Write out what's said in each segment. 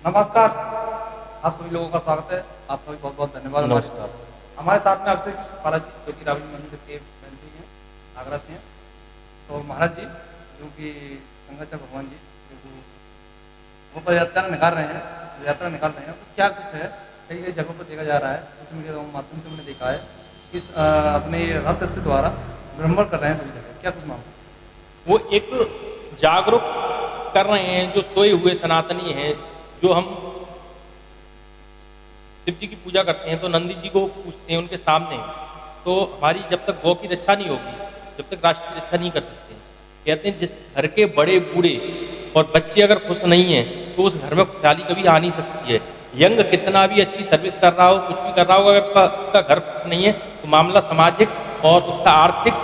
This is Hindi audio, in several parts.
नमस्कार। आप सभी लोगों का स्वागत है। आपका भी बहुत बहुत धन्यवाद। नमस्कार। हमारे साथ में आपसे महाराज जी जो कि रावण मंदिर के मंत्री हैं, आगरा से हैं। तो महाराज जी जो कि शंकराचार्य भगवान जी जो कि वो पद यात्रा निकाल रहे हैं, तो क्या कुछ है, कई कई जगहों पर देखा जा रहा है, सोशल मीडिया के माध्यम से हमने देखा है कि अपने रथ से द्वारा भ्रमण कर रहे हैं सभी जगह, क्या कुछ मामला? वो एक जागरूक कर रहे हैं जो सोए हुए सनातनी हैं। जो हम शिव जी की पूजा करते हैं तो नंदी जी को पूछते हैं उनके सामने, तो हमारी जब तक गौ की रक्षा नहीं होगी, जब तक राष्ट्र की रक्षा नहीं कर सकते। कहते हैं जिस घर के बड़े बूढ़े और बच्चे अगर खुश नहीं हैं तो उस घर में खुशहाली कभी आ नहीं सकती है। यंग कितना भी अच्छी सर्विस कर रहा हो, कुछ भी कर रहा हो, अगर उसका घर खुश नहीं है तो मामला सामाजिक और उसका आर्थिक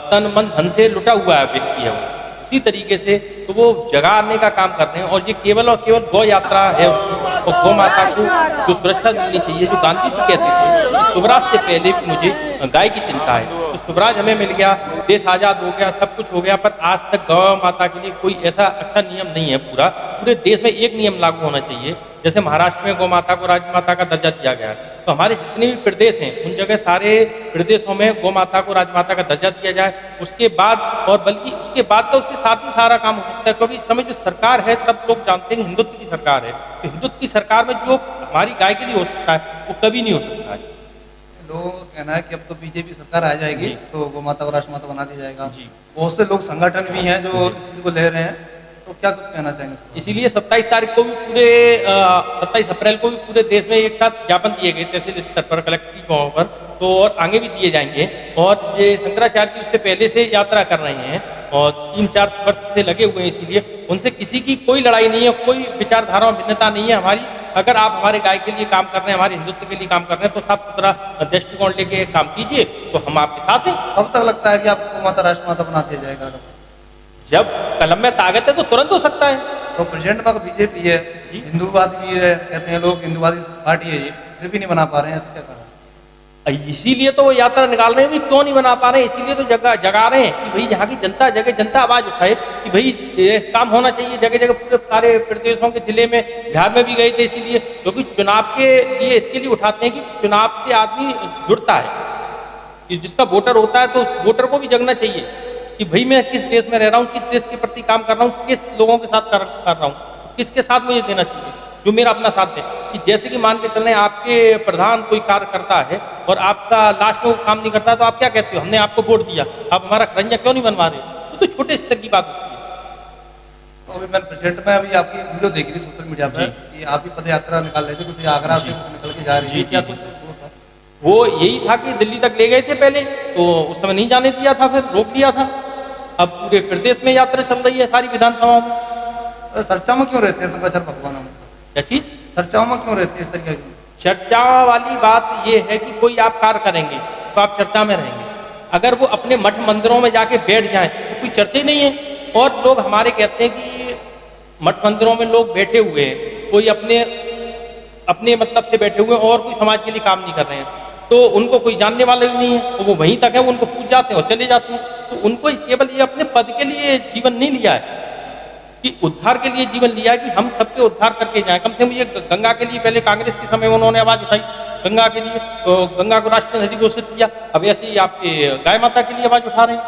तन मन धन से लुटा हुआ है व्यक्ति है वो। उसी तरीके से तो वो जगाने का काम कर रहे हैं। और ये केवल और केवल गौ यात्रा है और गौ माता को जो सुरक्षा मिलनी चाहिए, जो गांधी जी कहते थे स्वराज से पहले भी मुझे गाय की चिंता है। तो स्वराज हमें मिल गया, देश आज़ाद हो गया, सब कुछ हो गया, पर आज तक गौ माता के लिए कोई ऐसा अच्छा नियम नहीं है। पूरे देश में एक नियम लागू होना चाहिए। जैसे महाराष्ट्र में गौ माता को राजमाता का दर्जा दिया गया है, तो हमारे जितने भी प्रदेश हैं उन जगह सारे प्रदेशों में गौ माता को राजमाता का दर्जा दिया जाए। उसके बाद और बल्कि उसके बाद का उसके साथ ही सारा काम हो सकता है, क्योंकि इस समय जो सरकार है सब लोग जानते हैं हिंदुत्व की सरकार है। तो हिंदुत्व की सरकार में जो हमारी गाय के लिए हो सकता है वो कभी नहीं हो सकता है। लोगों का कहना है कि अब तो बीजेपी सरकार आ जाएगी तो गौ माता को राष्ट्रमाता बना दिया जाएगा। जी। बहुत से लोग संगठन भी हैं जो इस चीज को ले रहे हैं, तो क्या कुछ कहना चाहेंगे? इसीलिए 27 तारीख को भी 27 अप्रैल को भी पूरे देश में एक साथ ज्ञापन दिए गए तहसील स्तर पर, कलेक्टर की पर, तो और आगे भी दिए जाएंगे। और ये शंकराचार्य जी उससे पहले से यात्रा कर रहे हैं और 3-4 वर्ष से लगे हुए हैं, इसीलिए उनसे किसी की कोई लड़ाई नहीं है, कोई विचारधारा में भिन्नता नहीं है हमारी। अगर आप हमारे गाय के लिए काम कर रहे हैं, हमारे हिंदुत्व के लिए काम कर रहे हैं, तो साफ सुथरा दृष्टिकोण लेके काम कीजिए, तो हम आपके साथ हैं। कब तक लगता है कि आपको माता राष्ट्रमाता बना दिया जाएगा? जब कलम में ताकत है तो तुरंत हो सकता है। तो प्रेसिडेंट में बीजेपी है, हिंदूवाद भी है, कहते हैं लोग हिंदूवादी पार्टी है, ये फिर भी नहीं बना पा रहे हैं, ऐसा क्या कारण? इसीलिए तो वो यात्रा निकाल रहे हैं। भी क्यों नहीं बना पा रहे हैं? इसीलिए तो जगा रहे हैं कि भाई यहाँ की जनता जगह जनता आवाज उठाए कि भाई ये काम होना चाहिए जगह जगह, पूरे सारे प्रदेशों के जिले में, बिहार में भी गए थे इसीलिए, क्योंकि चुनाव के लिए इसके लिए उठाते हैं कि चुनाव से आदमी जुड़ता है, कि जिसका वोटर होता है तो उस वोटर को भी जगना चाहिए कि भाई मैं किस देश में रह रहा हूँ, किस देश के प्रति काम कर रहा हूँ, किस लोगों के साथ कर रहा हूँ, किसके साथ मुझे देना चाहिए जो मेरा अपना साथ दे। कि जैसे कि मान के चल रहे हैं आपके प्रधान कोई कार्य करता है और आपका लास्ट में वो काम नहीं करता, तो आप क्या कहते हो? हमने आपको वोट दिया, आप हमारा खरंजा क्यों नहीं बनवा रहे? तो छोटे स्तर की बात होती है। तो अभी मैं प्रेसिडेंट में अभी आपकी वीडियो देख रही सोशल मीडिया पर कि आप भी पद यात्रा निकाल रहे थे, कुछ आगरा से निकल के जा रही थी, क्या कुछ वो यही था कि दिल्ली तक ले गए थे पहले, तो उस समय नहीं जाने दिया था, फिर रोक दिया था। अब पूरे प्रदेश में यात्रा चल रही है सारी विधानसभाओं में। चर्चा में क्यों रहते हैं शंकराचार्य भगवान? क्या चीज चर्चाओं में क्यों रहती है इस तरीके की? चर्चा वाली बात ये है कि कोई आप कार्य करेंगे तो आप चर्चा में रहेंगे। अगर वो अपने मठ मंदिरों में जाके बैठ जाएं तो कोई चर्चा ही नहीं है। और लोग हमारे कहते हैं कि मठ मंदिरों में लोग बैठे हुए हैं, कोई अपने मतलब से बैठे हुए हैं और कोई समाज के लिए काम नहीं कर रहे हैं, तो उनको कोई जानने वाला ही नहीं है, तो वो वहीं तक है, उनको पूछ जाते हैं और चले जाते हैं। तो उनको केवल ये अपने पद के लिए जीवन नहीं लिया है कि उद्धार के लिए जीवन लिया है कि हम सबके उद्धार करके जाएं। कम से कम ये गंगा के लिए पहले कांग्रेस के समय उन्होंने आवाज उठाई गंगा के लिए, तो गंगा को राष्ट्रीय नदी घोषित किया। अब ऐसे ही आपके गाय माता के लिए आवाज उठा रहे हैं।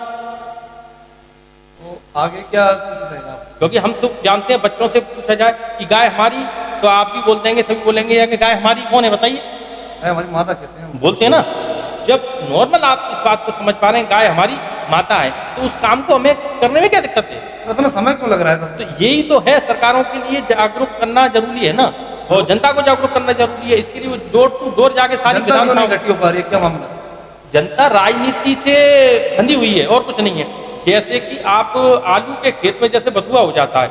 तो आगे क्या रहेगा? क्योंकि हम सब जानते हैं, बच्चों से पूछा जाए कि गाय हमारी, तो आप भी बोल देंगे, सभी बोलेंगे कि गाय हमारी कौन है बताइए? हमारी माता कहते हैं, बोलते हैं ना। जब नॉर्मल आप इस बात को समझ पा रहे हैं गाय हमारी माता है, तो उस काम को हमें करने में क्या दिक्कत है? इतना समय क्यों लग रहा है? तो यही तो है, सरकारों के लिए जागरूक करना जरूरी है ना, और जनता को जागरूक करना जरूरी है। इसके लिए वो डोर टू डोर जाके सारी विधानसभा इकट्ठी हो पा रही है, क्या मामला? जनता राजनीति से बंधी हुई है और कुछ नहीं है। जैसे कि आप आलू के खेत में जैसे बथुआ हो जाता है,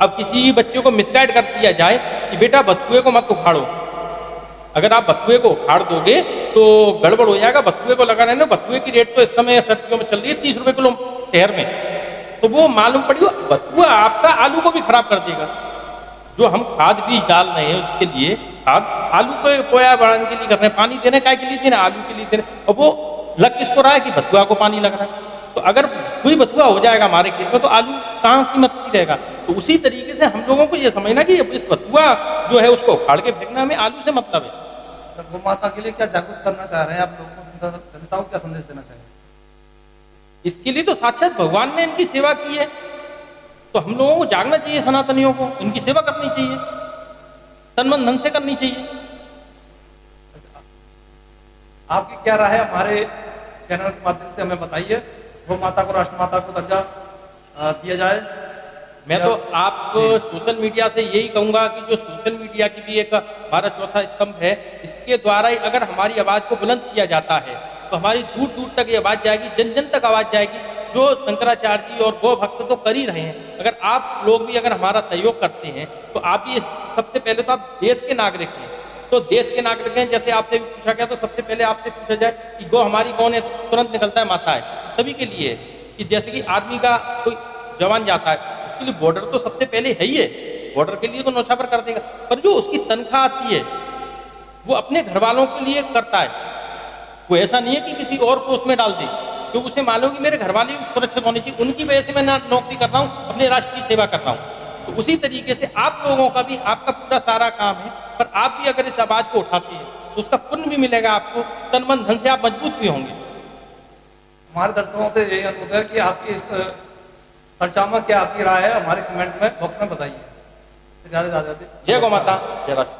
अब किसी बच्चे को मिसगाइड कर दिया जाए कि बेटा बथुए को मत उखाड़ो, अगर आप बथुए को उखाड़ दोगे तो गड़बड़ हो जाएगा। बथुए को लगा रहना, बथुए की रेट तो इस समय सर्दियों में चल रही है 30 रुपए किलो शहर में, तो वो मालूम पड़ी बथुआ आपका आलू को भी खराब कर देगा। जो हम खाद बीज डाल रहे हैं उसके लिए, खाद आलू को पोया बढ़ाने के लिए कर रहे हैं, पानी देने काय के लिए देना, आलू के लिए देना, और वो लग किसको रहा है कि बथुआ को पानी लग रहा है। तो अगर कोई बथुआ हो जाएगा हमारे खेत में तो आलू कहाँ कीमत की रहेगा। तो उसी तरीके से हम लोगों को ये समझना कि इस बथुआ जो है उसको उखाड़ के फेंकना, हमें आलू से मतलब है। तो गौ माता के लिए क्या जागरूक करना चाह रहे हैं आप लोगों को, जनता को क्या संदेश देना चाहिए? इसके लिए तो साक्षात भगवान ने इनकी सेवा की है, तो हम लोगों को जागना चाहिए, सनातनियों को इनकी सेवा करनी चाहिए, तन मन धन से करनी चाहिए। आपकी क्या राय है, हमारे चैनल के माध्यम से हमें बताइए, गौ माता को राष्ट्रमाता को दर्जा दिया जाए? मैं तो आप सोशल मीडिया से यही कहूंगा कि जो सोशल मीडिया की भी एक हमारा चौथा स्तंभ है, इसके द्वारा ही अगर हमारी आवाज को बुलंद किया जाता है तो हमारी दूर दूर तक ये आवाज जाएगी, जन जन तक आवाज जाएगी। जो शंकराचार्य जी और गौ भक्त तो कर ही रहे हैं, अगर आप लोग भी अगर हमारा सहयोग करते हैं तो आप भी सबसे पहले तो आप देश के नागरिक हैं, तो देश के नागरिक हैं, जैसे आपसे भी पूछा गया तो सबसे पहले आपसे पूछा जाए कि गौ हमारी कौन है, तुरंत निकलता है माता है। सभी के लिए है कि जैसे कि आर्मी का कोई जवान जाता है, उसके लिए बॉर्डर तो सबसे पहले है ही है, बॉर्डर के लिए तो न्यौछावर कर देगा, पर जो उसकी तनख्वाह आती है वो अपने घर वालों के लिए करता है। वो ऐसा नहीं है कि किसी और को उसमें डाल दे, क्योंकि उसे मालूम कि मेरे घर वाले भी सुरक्षित होने चाहिए, उनकी वजह से मैं नौकरी कर रहा हूँ, अपने राष्ट्र की सेवा कर रहा हूँ। तो उसी तरीके से आप लोगों का भी, आपका पूरा सारा काम है, पर आप भी अगर इस आवाज को उठाते हैं तो उसका पुण्य भी मिलेगा आपको, तन मन धन से आप मजबूत भी होंगे। हमारे दर्शकों से यही अनुरोध है कि आपकी इस चर्चा में क्या आपकी राय है, हमारे कमेंट में बॉक्स में बताइए। जय गौ माता, जय राष्ट्र।